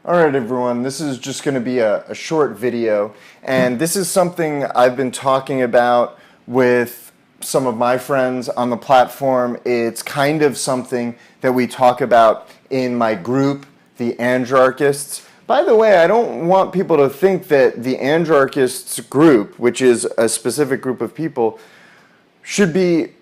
Alright everyone, this is just going to be a short video, and this is something I've been talking about with some of my friends on the platform. It's kind of something that we talk about in my group, the Andrarchists. By the way, I don't want people to think that the Andrarchists group, which is a specific group of people, should be,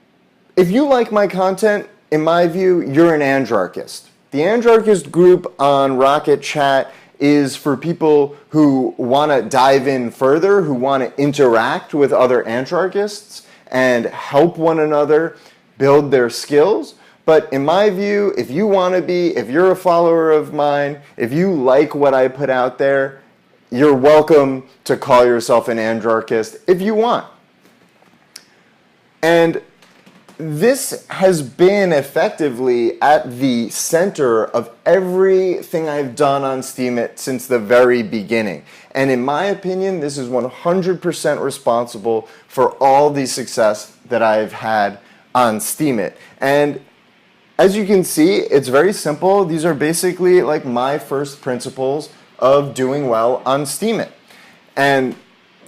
if you like my content, in my view, you're an Andrarchist. The Andrarchist group on Rocket Chat is for people who want to dive in further, who want to interact with other Andrarchists and help one another build their skills. But in my view, if you want to be, if you're a follower of mine, if you like what I put out there, you're welcome to call yourself an Andrarchist if you want. And this has been effectively at the center of everything I've done on Steemit since the very beginning. And in my opinion, this is 100% responsible for all the success that I've had on Steemit. And as you can see, it's very simple. These are basically like my first principles of doing well on Steemit. And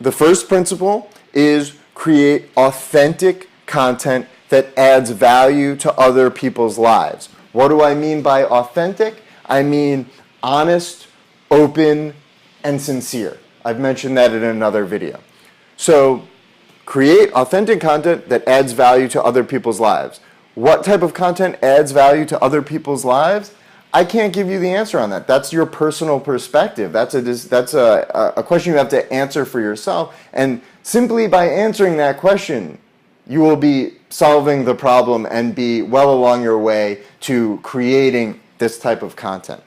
the first principle is create authentic content that adds value to other people's lives. What do I mean by authentic? I mean honest, open, and sincere. I've mentioned that in another video. So create authentic content that adds value to other people's lives. What type of content adds value to other people's lives? I can't give you the answer on that. That's your personal perspective. That's a question you have to answer for yourself. And simply by answering that question, you will be solving the problem and be well along your way to creating this type of content.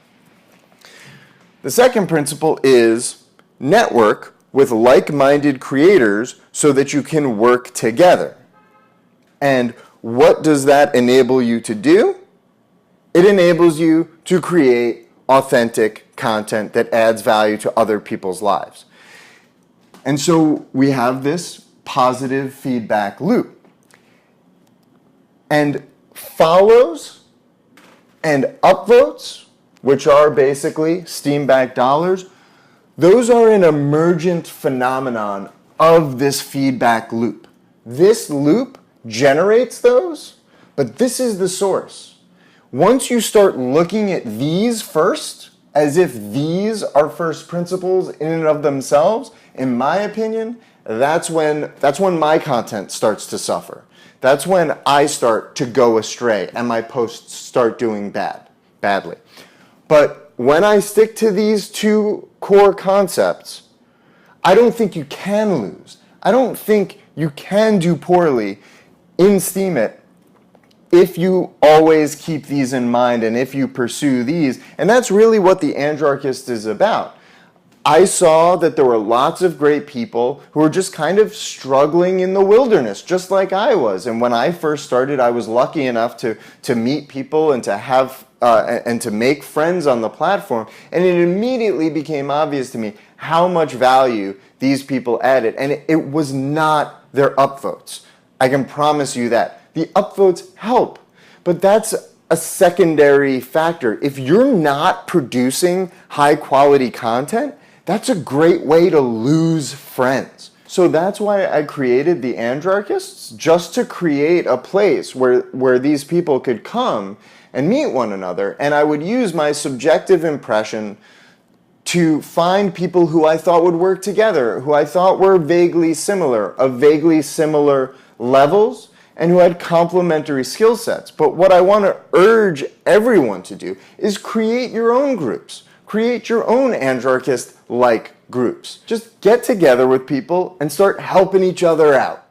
The second principle is network with like-minded creators so that you can work together. And what does that enable you to do? It enables you to create authentic content that adds value to other people's lives. And so we have this positive feedback loop. And follows and upvotes, which are basically Steam-backed dollars, those are an emergent phenomenon of this feedback loop. This loop generates those, but this is the source. Once you start looking at these first, as if these are first principles in and of themselves, in my opinion, that's when my content starts to suffer. That's when I start to go astray and my posts start doing badly. But when I stick to these two core concepts, I don't think you can lose. I don't think you can do poorly in Steemit if you always keep these in mind and if you pursue these. And that's really what the Andrarchist is about. I saw that there were lots of great people who were just kind of struggling in the wilderness, just like I was. And when I first started, I was lucky enough to meet people and to have and to make friends on the platform. And it immediately became obvious to me how much value these people added. And it was not their upvotes. I can promise you that. The upvotes help, but that's a secondary factor. If you're not producing high quality content, that's a great way to lose friends. So that's why I created the Andrarchists, just to create a place where these people could come and meet one another. And I would use my subjective impression to find people who I thought would work together, who I thought were vaguely similar, of vaguely similar levels, and who had complementary skill sets. But what I want to urge everyone to do is create your own groups. Create your own Andrarchist-like groups. Just get together with people and start helping each other out.